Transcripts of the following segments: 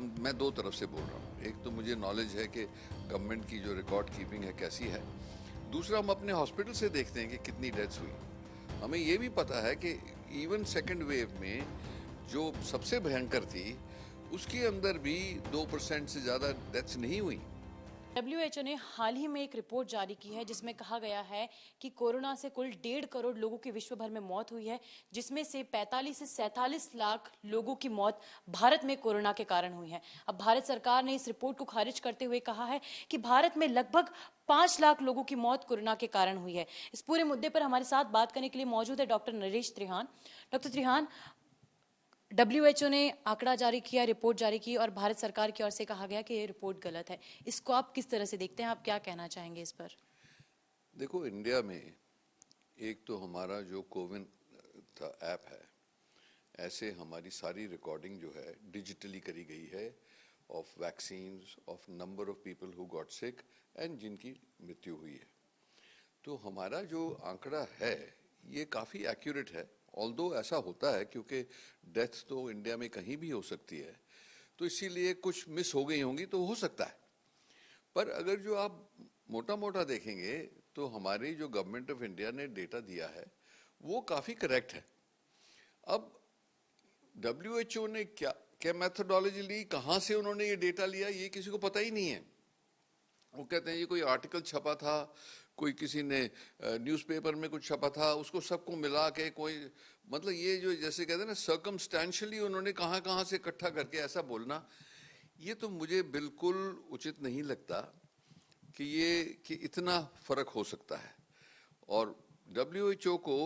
मैं दो तरफ से बोल रहा हूँ। एक तो मुझे नॉलेज है कि गवर्नमेंट की जो रिकॉर्ड कीपिंग है कैसी है। दूसरा, हम अपने हॉस्पिटल से देखते हैं कि कितनी डेथ्स हुई। हमें ये भी पता है कि इवन सेकेंड वेव में जो सबसे भयंकर थी उसके अंदर भी 2% से ज़्यादा डेथ्स नहीं हुई। WHO ने हाल ही में एक रिपोर्ट जारी की है जिसमें कहा गया है कि कोरोना से कुल 1.5 करोड़ लोगों की विश्व भर में मौत हुई है, जिसमें से 45 से 47 लाख लोगों की मौत भारत में कोरोना के कारण हुई है। अब भारत सरकार ने इस रिपोर्ट को खारिज करते हुए कहा है कि भारत में लगभग 5 लाख लोगों की मौत कोरोना के कारण हुई है। इस पूरे मुद्दे पर हमारे साथ बात करने के लिए मौजूद है doctor Naresh Trehan. Doctor Trehan, WHO ने आंकड़ा जारी किया, रिपोर्ट जारी की और भारत सरकार की ओर से कहा गया कि ये रिपोर्ट गलत है। इसको आप किस तरह से देखते हैं? आप क्या कहना चाहेंगे इस पर? देखो, इंडिया में एक तो हमारा जो कोविन ऐप है, ऐसे हमारी सारी रिकॉर्डिंग जो है डिजिटली करी गई है of vaccines, of number of people who got sick and जिनकी मृत्यु हुई है। तो हमारा जो आंकड़ा है ये काफ़ी एक्यूरेट है। ऑल्दो ऐसा होता है क्योंकि डेथ तो इंडिया में कहीं भी हो सकती है, तो इसीलिए कुछ मिस हो गई होंगी तो हो सकता है। पर अगर जो आप मोटा मोटा देखेंगे तो हमारी जो गवर्नमेंट ऑफ इंडिया ने डेटा दिया है वो काफ़ी करेक्ट है। अब WHO ने क्या क्या मेथोडोलॉजी ली, कहाँ से उन्होंने ये डेटा लिया, ये किसी को पता ही नहीं है। वो कहते हैं ये कोई आर्टिकल छपा था, कोई किसी ने न्यूज़पेपर में कुछ छपा था, उसको सबको मिला के कोई, मतलब ये जो जैसे कहते हैं ना सर्कमस्टेंशियली उन्होंने कहाँ कहाँ से इकट्ठा करके ऐसा बोलना, ये तो मुझे बिल्कुल उचित नहीं लगता कि इतना फर्क हो सकता है। और WHO को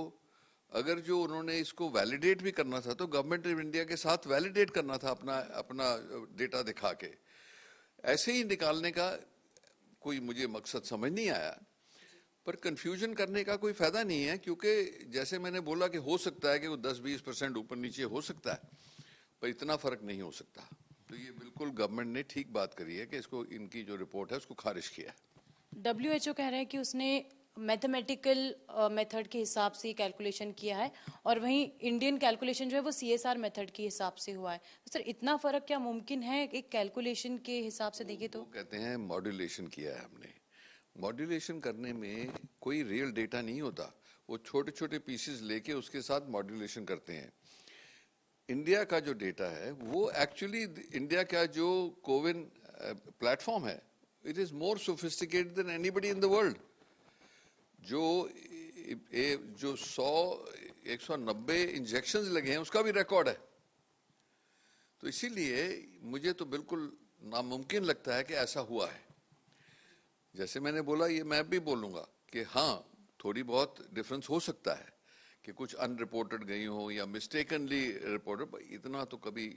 अगर जो उन्होंने इसको वैलिडेट भी करना था तो गवर्नमेंट ऑफ इंडिया के साथ वैलिडेट करना था अपना अपना डेटा दिखा के। ऐसे ही निकालने का कोई मुझे मकसद समझ नहीं आया। पर कंफ्यूजन करने का कोई फायदा नहीं है, क्योंकि जैसे मैंने बोला कि हो सकता है कि वो 10-20% ऊपर नीचे हो सकता है, पर इतना फर्क नहीं हो सकता। तो ये बिल्कुल गवर्नमेंट ने ठीक बात करी है कि इसको, इनकी जो रिपोर्ट है उसको खारिज किया है। WHO कह रहा है कि उसने मैथमेटिकल मेथड के हिसाब से कैलकुलेशन किया है और वहीं इंडियन कैलकुलेशन जो है वो CSR मेथड के हिसाब से हुआ है। तो सर, इतना फर्क क्या मुमकिन है एक कैलकुलेशन के हिसाब से देखें तो? कहते हैं मॉड्यूलेशन किया है हमने। मॉड्यूलेशन करने में कोई रियल डेटा नहीं होता, वो छोटे छोटे पीसेस लेके उसके साथ मॉड्यूलेशन करते हैं। इंडिया का जो डेटा है वो एक्चुअली, इंडिया का जो कोविन प्लेटफॉर्म है, it is more sophisticated than anybody in the world. जो 190 इंजेक्शंस लगे हैं उसका भी रिकॉर्ड है। तो इसीलिए मुझे तो बिल्कुल नामुमकिन लगता है कि ऐसा हुआ है। जैसे मैंने बोला, ये मैं भी बोलूँगा कि हाँ, थोड़ी बहुत डिफरेंस हो सकता है कि कुछ अनरिपोर्टेड गई हो या मिस्टेकनली रिपोर्टेड, इतना तो कभी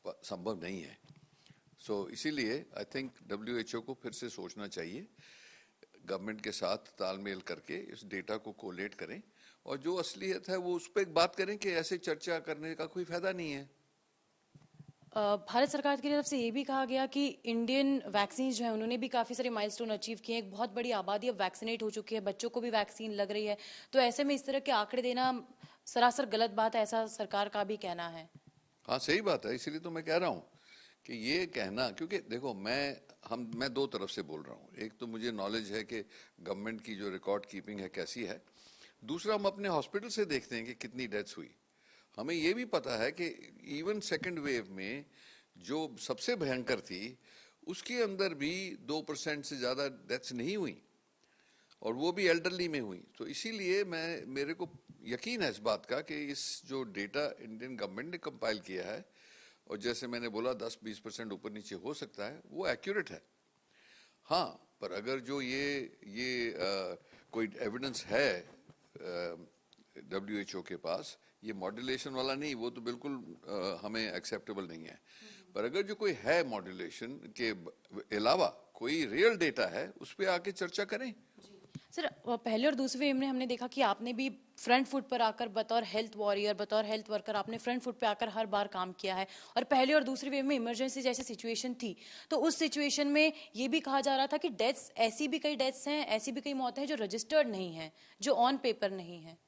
संभव नहीं है। इसीलिए आई थिंक WHO को फिर से सोचना चाहिए, गवर्नमेंट के साथ तालमेल करके इस डेटा को कोलेट करें और जो असलियत है वो उस पर बात करें कि ऐसे चर्चा करने का कोई फायदा नहीं है। भारत सरकार की तरफ से ये भी कहा गया कि इंडियन वैक्सीन जो है उन्होंने भी काफ़ी सारे माइलस्टोन अचीव किए हैं। एक बहुत बड़ी आबादी अब वैक्सीनेट हो चुकी है, बच्चों को भी वैक्सीन लग रही है। तो ऐसे में इस तरह के आंकड़े देना सरासर गलत बात है, ऐसा सरकार का भी कहना है। हाँ, सही बात है। इसीलिए तो मैं कह रहा हूँ कि ये कहना, क्योंकि देखो मैं दो तरफ से बोल रहा हूँ। एक तो मुझे नॉलेज है कि गवर्नमेंट की जो रिकॉर्ड कीपिंग है कैसी है। दूसरा, हम अपने हॉस्पिटल से देखते हैं कि कितनी डेथ्स हुई। हमें ये भी पता है कि इवन सेकेंड वेव में जो सबसे भयंकर थी उसके अंदर भी 2% से ज़्यादा डेथ्स नहीं हुई, और वो भी एल्डरली में हुई। तो इसीलिए मेरे को यकीन है इस बात का कि इस जो डेटा इंडियन गवर्नमेंट ने कंपाइल किया है, और जैसे मैंने बोला 10-20% ऊपर नीचे हो सकता है, वो एक्यूरेट है। हाँ, पर अगर जो कोई एविडेंस है WHO के पास, ये मॉड्यूलेशन वाला नहीं, वो तो बिल्कुल हमें एक्सेप्टेबल नहीं है। पर अगर जो कोई है मॉड्यूलेशन के अलावा कोई रियल डेटा है, उस पर आके चर्चा करें। सर, पहले और दूसरे वेव में हमने देखा कि आपने भी फ्रंट फुट पर आकर बतौर हेल्थ वॉरियर, बतौर हेल्थ वर्कर आपने फ्रंट फुट पे आकर हर बार काम किया है। और पहले और दूसरे वेव में इमरजेंसी जैसी सिचुएशन थी, तो उस सिचुएशन में ये भी कहा जा रहा था कि डेथ्स, ऐसी भी कई डेथ्स हैं, ऐसी भी कई मौतें हैं जो रजिस्टर्ड नहीं है, जो ऑन पेपर नहीं है।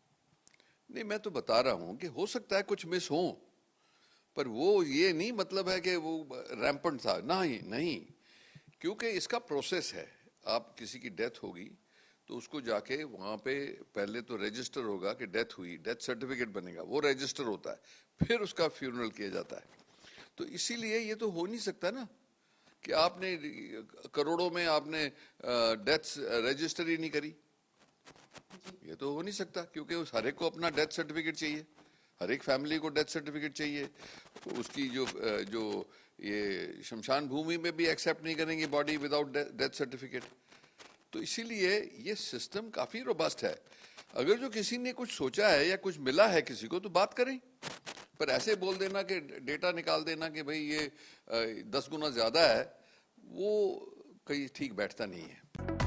नहीं, मैं तो बता रहा हूँ कि हो सकता है कुछ मिस हो, पर वो ये नहीं मतलब है कि वो रैम्पेंट था, नहीं नहीं, क्योंकि इसका प्रोसेस है। आप किसी की डेथ होगी तो उसको जाके वहाँ पे पहले तो रजिस्टर होगा कि डेथ हुई, डेथ सर्टिफिकेट बनेगा, वो रजिस्टर होता है, फिर उसका फ्यूनरल किया जाता है। तो इसीलिए ये तो हो नहीं सकता ना कि आपने करोड़ों में आपने डेथ रजिस्टर ही नहीं करी। ये तो हो नहीं सकता, क्योंकि उस हर एक को अपना डेथ सर्टिफिकेट चाहिए, हर एक फैमिली को डेथ सर्टिफिकेट चाहिए। उसकी जो ये शमशान भूमि में भी एक्सेप्ट नहीं करेंगे बॉडी विदाउट डेथ सर्टिफिकेट। तो इसीलिए ये सिस्टम काफी रोबस्ट है। अगर जो किसी ने कुछ सोचा है या कुछ मिला है किसी को तो बात करें, पर ऐसे बोल देना कि डेटा निकाल देना कि भाई ये 10 गुना ज्यादा है, वो कहीं ठीक बैठता नहीं है।